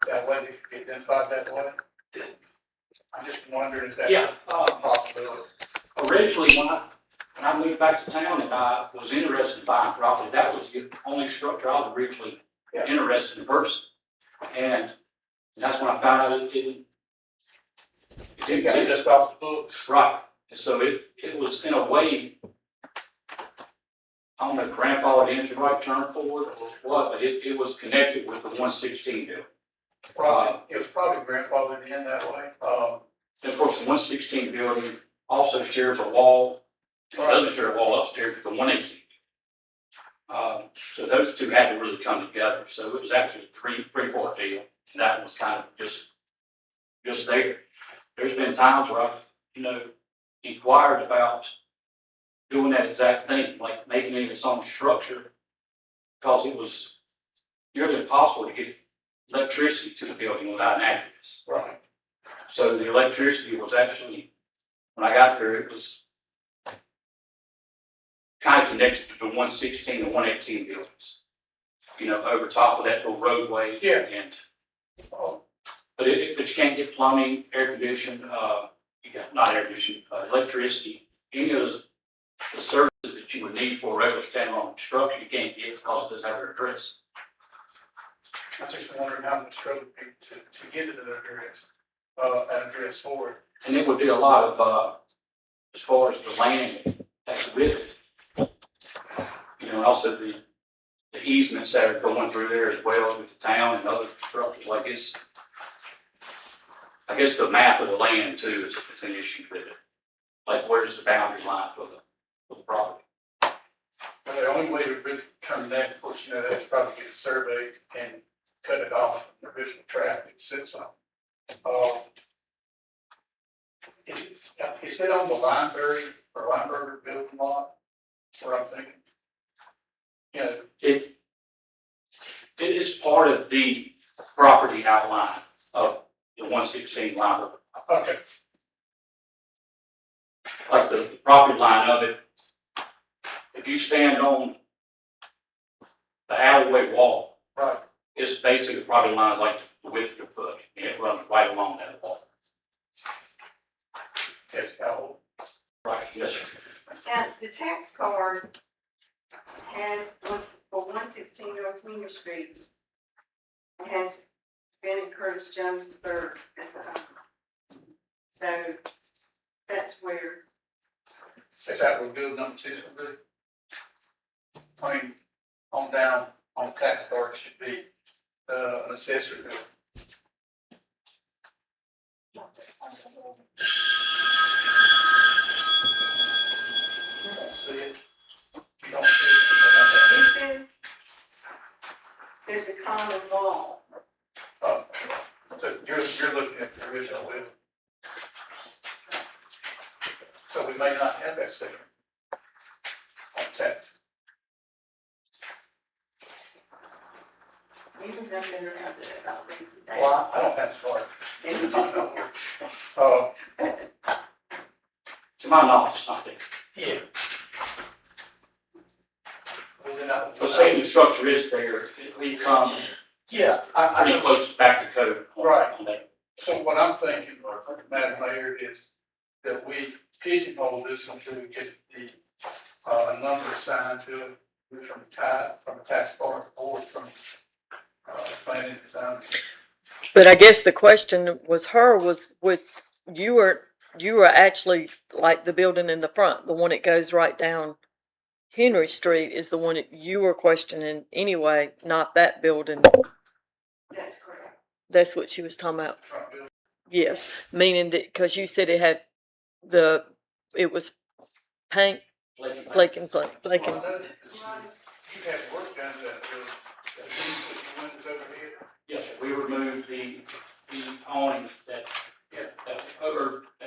that way they can identify that way? I'm just wondering if that's Yeah, a possibility. Originally, when I moved back to town and I was interested in buying property, that was the only structure I was originally interested in purchasing. And that's when I found out it didn't You got it just off the books. right. And so it was in a way, I don't know, grandfathered into the right term for it or what, but it was connected with the 116 bill. Probably, it was probably grandfathered in that way. And of course, the 116 building also shares a wall, it doesn't share a wall upstairs with the 118. So those two had to really come together. So it was actually a three-part deal. And that was kind of just there. There's been times where I've, inquired about doing that exact thing, like making it its own structure, because it was nearly impossible to get electricity to the building without an address. Right. So the electricity was actually, when I got there, it was kind of connected to the 116 and 118 buildings. You know, over top of that little roadway. Yeah. And, but you can't get plumbing, air conditioning, not air conditioning, electricity, any of the services that you would need for a regular standalone construction, you can't get because it doesn't have their address. I was just wondering how much trouble it would be to get it an address for it. And it would be a lot of, as far as the land that's with it. You know, and also the easements that are going through there as well with the town and other structures like this. I guess the map of the land too is an issue with it. Like where's the boundary line for the property? Well, the only way to really come that, of course, you know, that's probably get surveyed and cut it off from the original traffic sits on. Is it on the Lineberger building lot? That's what I'm thinking. You know, It is part of the property outline of the 116 line. okay, Like the property line of it. If you stand on the alleyway wall, right. it's basically the property line is like the width of your foot, and it runs right along that wall. Yes, how Right, yes, sir. And the tax card has, for 116 North Winter Street, it has Bennett Curtis Jones III as a home. So that's where, is that what bill number 2 is gonna be? I mean, on down, on tax card, it should be, an assessor bill. You don't see it. You don't see it. it says there's a common wall. So you're looking at the original bill. So we may not have that sticker on tax. Even though they're out there about it. Well, I don't have to start. To my knowledge, it's not there. Yeah. Well, then I- But saying the structure is there, we come Yeah, I pretty know. close back to code. Right. On that. So what I'm thinking, Madam Mayor, is that we pigeonhole this into get the, number assigned to it from the tax card or from, planning and design. But I guess the question was with, you were actually like the building in the front, the one that goes right down Henry Street is the one that you were questioning anyway, not that building. That's correct. That's what she was talking about. Front building. Yes, meaning that, because you said it had it was paint, flake and. Well, I know that you had work done to that building. The windows over here. Yes, sir. We removed the awning that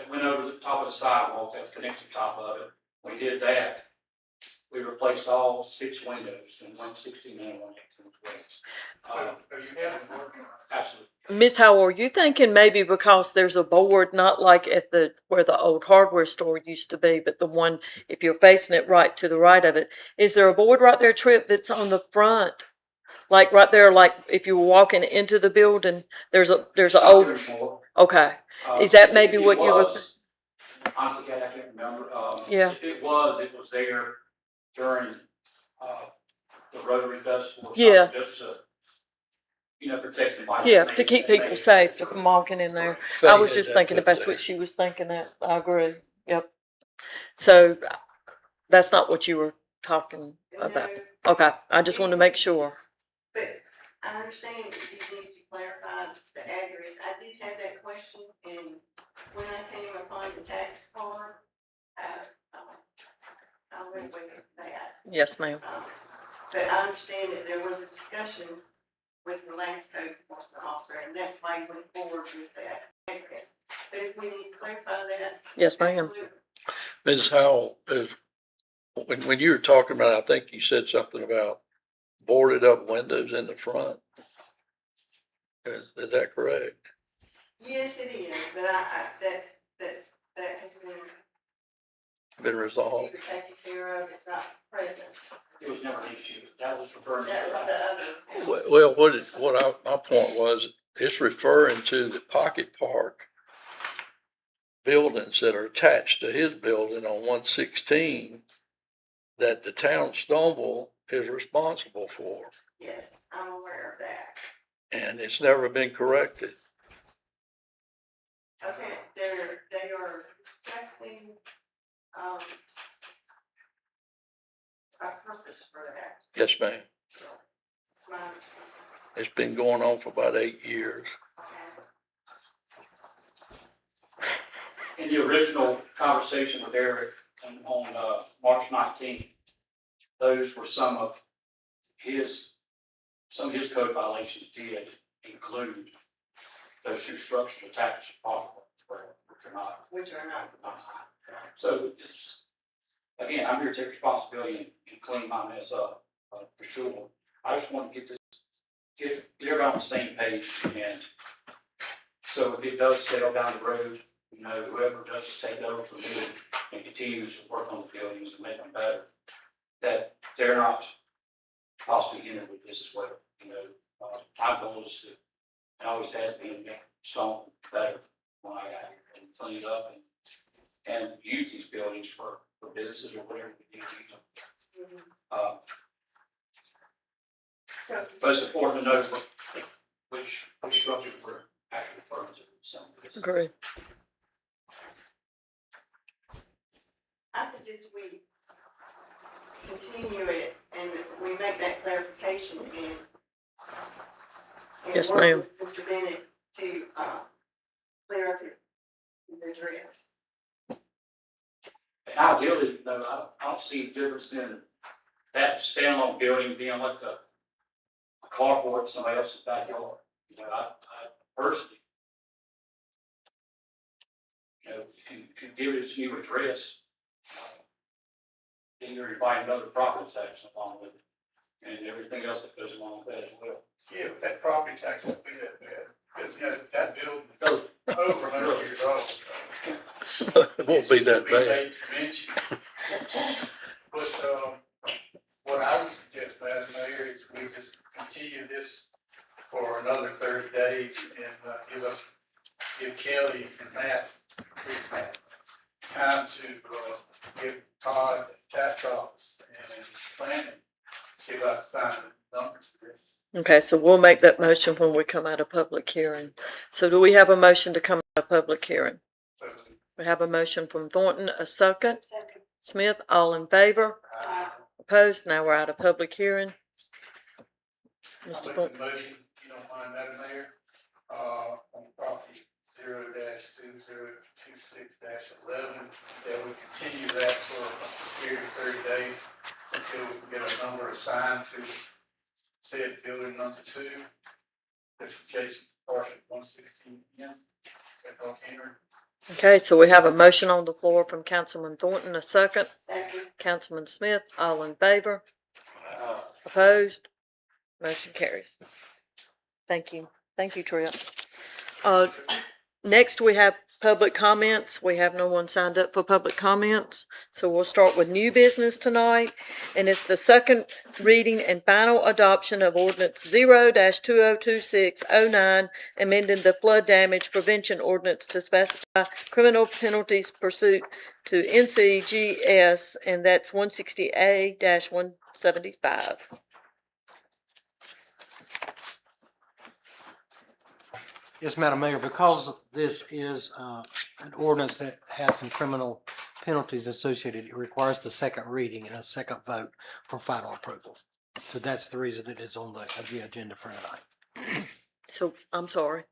went over the top of the sidewalk, that was connected to the top of it. We did that. We replaced all 6 windows in 116 and 118 ways. So are you having work? Absolutely. Miss Howell, are you thinking maybe because there's a board, not like at where the old hardware store used to be, but the one, if you're facing it right to the right of it, is there a board right there, Trip, that's on the front? Like right there, like if you were walking into the building, there's an old, Anymore. okay. Is that maybe If it what you were? was, honestly, Kat, I can't remember. Yeah. If it was there during, the Rotary Festival or Yeah. something, just to, protect somebody. Yeah, to keep people safe from walking in there. I was just thinking if that's what she was thinking, that I agree. Yep. So that's not what you were talking about. No, Okay, I just wanted to make sure. but I understand that you need to clarify the address. I did have that question, and when I came upon the tax card, I went with that. Yes, ma'am. But I understand that there was a discussion with the last code enforcement officer, and that's why you went forward with that address. But if we need to clarify that. Yes, ma'am. absolutely. Mrs. Howell, when you were talking about, I think you said something about boarded up windows in the front. Is that correct? Yes, it is, but that has Been resolved? either taken care of, it's not present. It was never an issue. That was referring to. That was the other. Well, my point was, it's referring to the Pocket Park buildings that are attached to his building on 116 that the town of Stoneville is responsible for, Yes, I'm aware of that. and it's never been corrected. Okay, they are discussing, a purpose for that. Yes, ma'am. My understanding. It's been going on for about 8 years. In the original conversation with Eric on March 19th, those were some of his code violations did include those two structures attached to property, which are not. So it's, again, I'm here to take responsibility and clean my mess up, for sure. I just want to get everybody on the same page, and so if it does settle down the road, you know, whoever does take over from me and continues to work on the buildings and make them better, that they're not possibly hindered with this as well. You know, my goal is to, and always has been, to make Stone better when I got here and clean it up and use these buildings for businesses or whatever we need to use them. So, But it's important to know which structures were actually referring to. So, Agree. I suggest we continue it and we make that clarification again. And Yes, work ma'am. with Mr. Bennett to, clear up the address. and ideally, though, I don't see a difference in that standalone building being like a carport in somebody else's backyard. You know, I personally, you know, if you give it its new address, then you're inviting another property tax along with it, and everything else that goes along with that as well. Yeah, but that property tax won't be that bad, because, you know, that building is over 100 years old. It won't be that bad. Late to mention. But, what I would suggest, Madam Mayor, is we just continue this for another 30 days and, give Kelly and Matt time to, give Todd tax office and planning, see about signing the numbers for this. Okay, so we'll make that motion when we come out of public hearing. So do we have a motion to come out of public hearing? So, We have a motion from Thornton, a second. Smith, all in favor? Opposed? Now we're out of public hearing. I'll Mr. make Thornton, the motion, if you don't mind, Madam Mayor, on property 0-2026-11, that we continue that for a period of 30 days until we can get a number assigned to said building number 2, that's adjacent to parcel 116 at North Henry. okay, so we have a motion on the floor from Councilman Thornton, a second. Second. Councilman Smith, all in favor? Opposed? Motion carries. Thank you. Thank you, Tripp. Next, we have public comments. We have no one signed up for public comments. So we'll start with new business tonight. And it's the second reading and final adoption of ordinance 0-202609, amending the flood damage prevention ordinance to specify criminal penalties pursuant to NCGS, and that's 160A-175. Yes, Madam Mayor, because this is an ordinance that has some criminal penalties associated, it requires the second reading and a second vote for final approval. So that's the reason it is on the agenda for tonight. So, I'm sorry.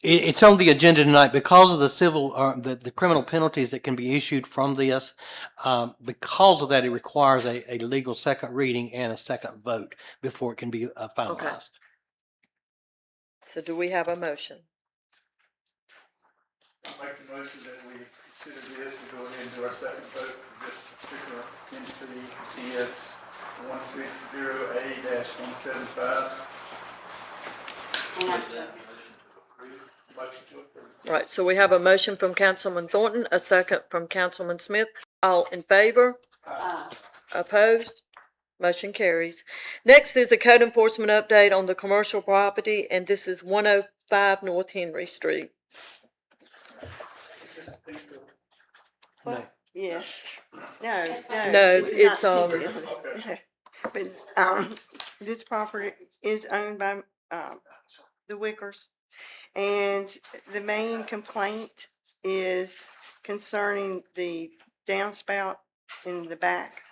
It's on the agenda tonight because of the the criminal penalties that can be issued from this. Because of that, it requires a legal second reading and a second vote before it can be finalized. So do we have a motion? I'll make a motion that we consider this and go ahead and do our second vote for this particular NCGS 160A-175. And I second. Motion to approve. Right, so we have a motion from Councilman Thornton, a second from Councilman Smith. All in favor? Opposed? Motion carries. Next is the code enforcement update on the commercial property, and this is 105 North Henry Street. Is this a thing to- Well, yes. No, No, this is it's, not the Okay. building. But, this property is owned by, the Wickers. And the main complaint is concerning the downspout in the back.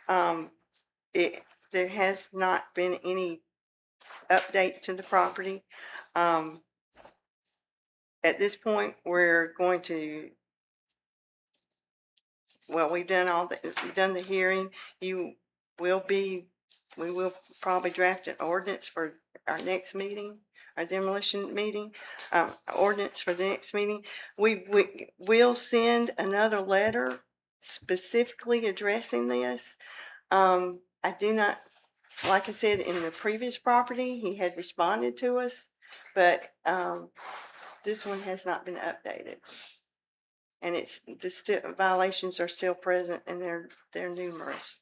There has not been any update to the property. At this point, we're going to, well, we've done the hearing. We will probably draft an ordinance for our next meeting, our demolition meeting, ordinance for the next meeting. We will send another letter specifically addressing this. I do not, like I said, in the previous property, he had responded to us, but, this one has not been updated. And the violations are still present and they're numerous.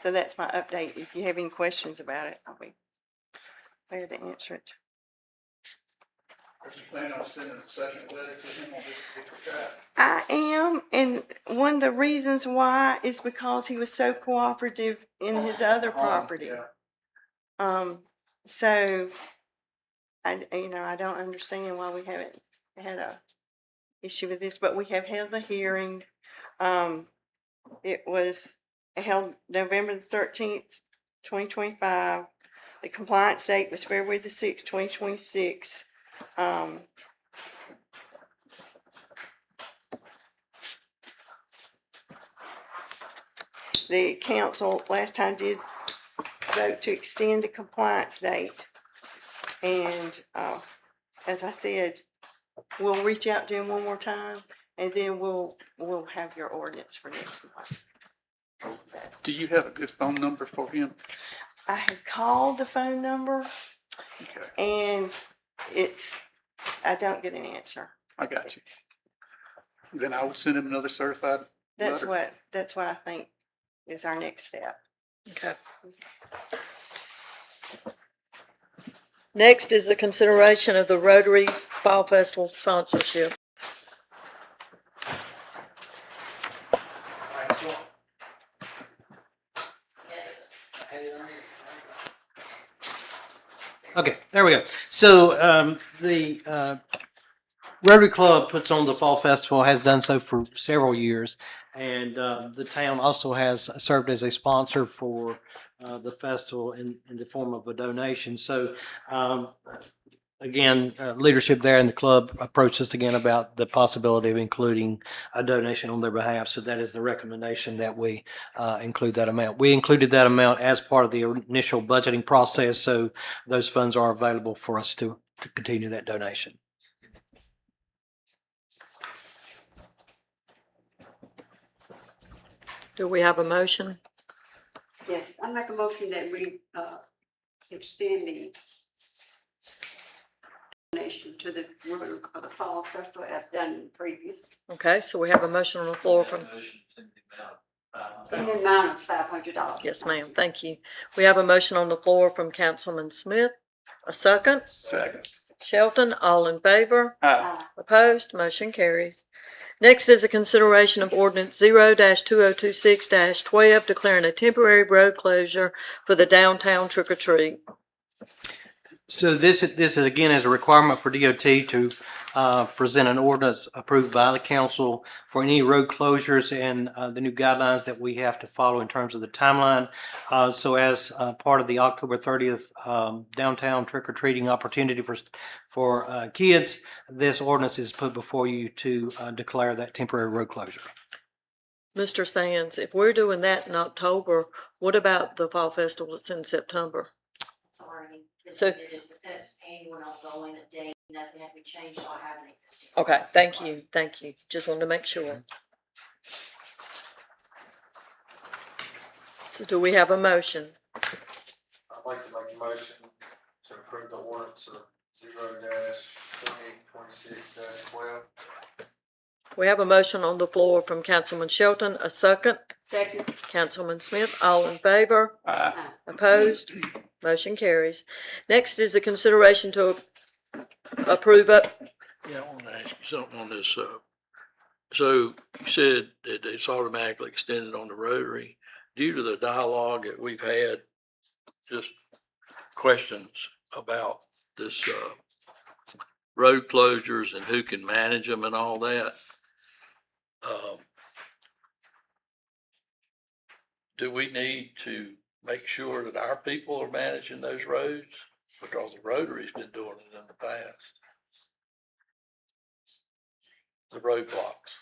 So that's my update. If you have any questions about it, I'll be glad to answer it. Are you planning on sending a second letter to him on this guy? I am, and one of the reasons why is because he was so cooperative in his other property. Yeah. So I don't understand why we haven't had a issue with this, but we have held the hearing. It was held November the 13th, 2025. The compliance date was February the 6th, 2026. The council last time did vote to extend the compliance date. And, as I said, we'll reach out to him one more time and then we'll have your ordinance for next month. Do you have a good phone number for him? I had called the phone number Okay, and I don't get an answer. I got you. Then I will send him another certified That's letter. what I think is our next step. Okay. Next is the consideration of the Rotary Fall Festival sponsorship. Okay, there we go. So the Rotary Club puts on the Fall Festival, has done so for several years, and the town also has served as a sponsor for the festival in the form of a donation. So again, leadership there in the club approached us again about the possibility of including a donation on their behalf. So that is the recommendation that we include that amount. We included that amount as part of the initial budgeting process, so those funds are available for us to continue that donation. Do we have a motion? Yes, I make a motion that we, extend the donation to the Rotary of the Fall Festival as done in previous, Okay, so we have a motion on the floor from, in the amount of $500. yes, ma'am, thank you. We have a motion on the floor from Councilman Smith. A second? Second. Shelton, all in favor? Aye. Opposed? Motion carries. Next is a consideration of ordinance 0-2026-12 declaring a temporary road closure for the downtown trick or treat. So this is again as a requirement for DOT to present an ordinance approved by the council for any road closures and the new guidelines that we have to follow in terms of the timeline. So as part of the October 30th downtown trick or treating opportunity for kids, this ordinance is put before you to declare that temporary road closure. Mr. Sands, if we're doing that in October, what about the fall festival that's in September? Sorry, So- that's annual and ongoing a date, nothing had to be changed, so I have an existing. Okay, thank you, thank you. Just wanted to make sure. So do we have a motion? like to make a motion to approve the ordinance of 0-2026-12. We have a motion on the floor from Councilman Shelton, a second. Second. Councilman Smith, all in favor? Aye. Opposed? Motion carries. Next is the consideration to approve up. Yeah, I want to ask you something on this. So you said that it's automatically extended on the rotary. Due to the dialogue that we've had, just questions about this, road closures and who can manage them and all that. Do we need to make sure that our people are managing those roads? Because the Rotary's been doing it in the past. The roadblocks.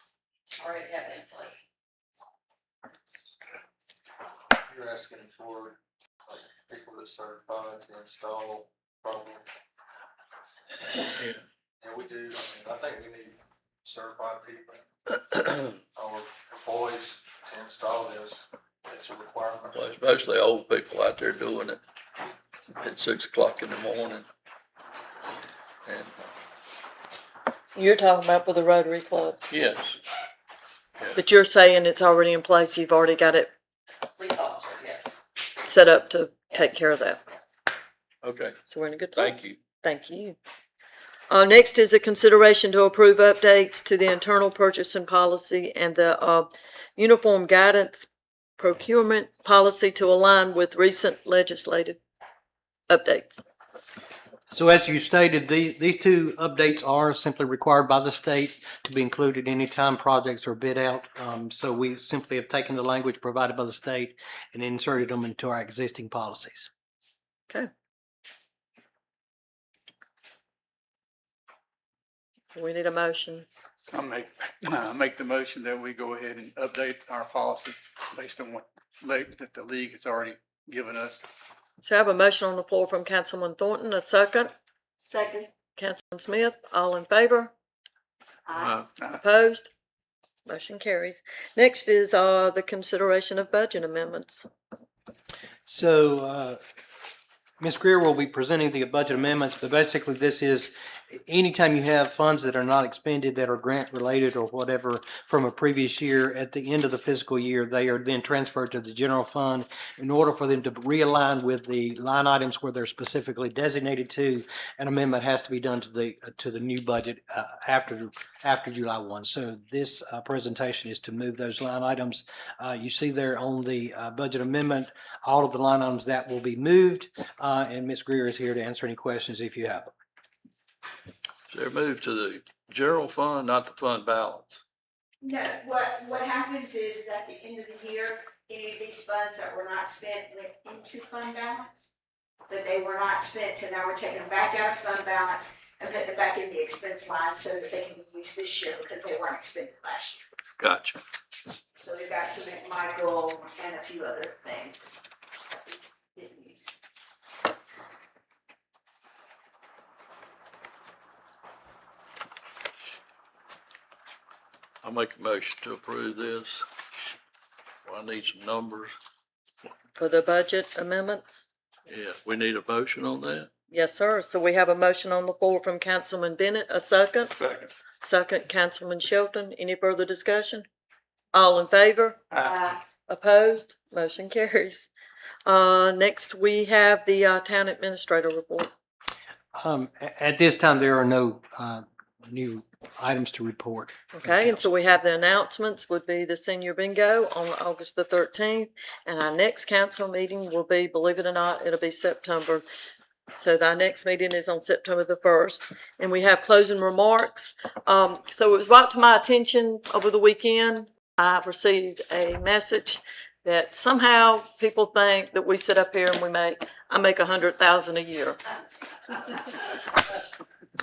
Already have it in place. You're asking for like people that certified to install probably. Yeah. And we do, I think we need certified people or employees to install this. It's a requirement. Well, it's mostly old people out there doing it at 6 o'clock in the morning. And You're talking about for the Rotary Club, yes, but you're saying it's already in place. You've already got it Police officer, yes. set up to take Yes. care of that. Yes. okay, So we're in a good place. thank you. Thank you. Next is a consideration to approve updates to the internal purchasing policy and the, uniform guidance procurement policy to align with recent legislative updates. So as you stated, these two updates are simply required by the state to be included anytime projects are bid out. So we simply have taken the language provided by the state and inserted them into our existing policies. Okay. We need a motion. I make the motion that we go ahead and update our policy based on what that the league has already given us. So I have a motion on the floor from Councilman Thornton, a second. Second. Councilman Smith, all in favor? Opposed? Motion carries. Next is, the consideration of budget amendments. So, Ms. Greer will be presenting the budget amendments, but basically this is anytime you have funds that are not expended that are grant related or whatever from a previous year, at the end of the fiscal year, they are then transferred to the general fund. In order for them to realign with the line items where they're specifically designated to, an amendment has to be done to the new budget after July 1. So this presentation is to move those line items. You see there on the budget amendment, all of the line items that will be moved, and Ms. Greer is here to answer any questions if you have them. So they're moved to the general fund, not the fund balance. No, what happens is at the end of the year, any of these funds that were not spent went into fund balance, but they were not spent, so now we're taking them back out of fund balance and putting it back in the expense line so that they can be used this year because they weren't expended last year. Gotcha. So we've got some Michael and a few other things that we didn't use. I'll make a motion to approve this. Well, I need some numbers. For the budget amendments? Yeah, we need a motion on that? Yes, sir. So we have a motion on the floor from Councilman Bennett, a second. Second. Second, Councilman Shelton. Any further discussion? All in favor? Opposed? Motion carries. Next, we have the town administrator report. At this time, there are no new items to report. Okay, and so we have the announcements would be the senior bingo on August the 13th. And our next council meeting will be, believe it or not, it'll be September. So our next meeting is on September the 1st. And we have closing remarks. So it was brought to my attention over the weekend. I received a message that somehow people think that we sit up here and I make $100,000 a year.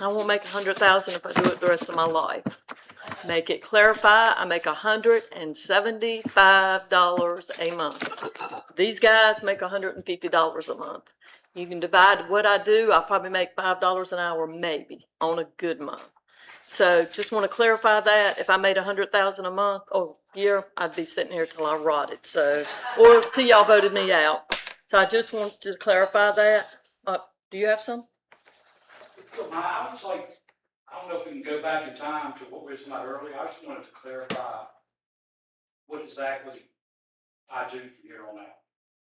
I won't make $100,000 if I do it the rest of my life. Make it clarify, I make $175 a month. These guys make $150 a month. You can divide what I do, I'll probably make $5 an hour, maybe, on a good month. So just want to clarify that. If I made $100,000 a month or year, I'd be sitting here till I rotted. So, or till y'all voted me out. So So I just wanted to clarify that. Do you have some? I was just like, I don't know if we can go back in time to what we was about earlier. I just wanted to clarify what exactly I do from here on out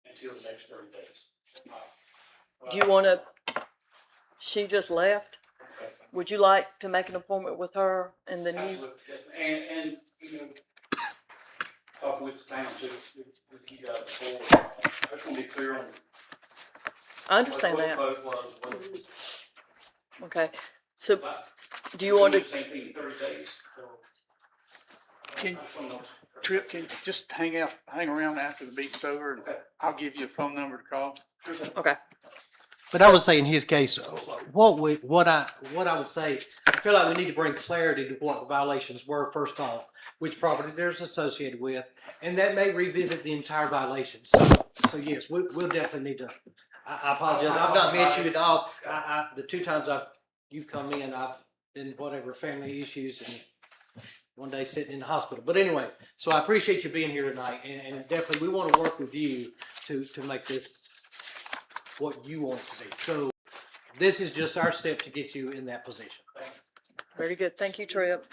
until the next 30 days. Do you want to, she just left. Okay. Would you like to make an appointment with her and then you? Absolutely, yes. And, you know, talking with the town too, with you guys before, I just want to be clear on. I understand what that. vote was, what- Okay, so but do you want do to, the same thing in 30 days? or- Can- I just wanna know. Trip, can you just hang around after the meeting's over, and Okay. I'll give you a phone number to call. okay, But I would say in his case, what I would say, I feel like we need to bring clarity to what the violations were first off, which property there's associated with, and that may revisit the entire violation. So yes, we'll definitely need to, I apologize, I've not met you at all. The two times you've come in, I've been whatever family issues and one day sitting in the hospital. But anyway, so I appreciate you being here tonight, and definitely we want to work with you to make this what you want it to be. So this is just our step to get you in that position. very good. Thank you, Trip.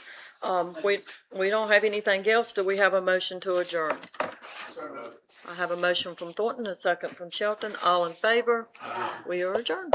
We don't have anything else. Do we have a motion to adjourn? I have a motion from Thornton, a second from Shelton. All in favor? We are adjourned.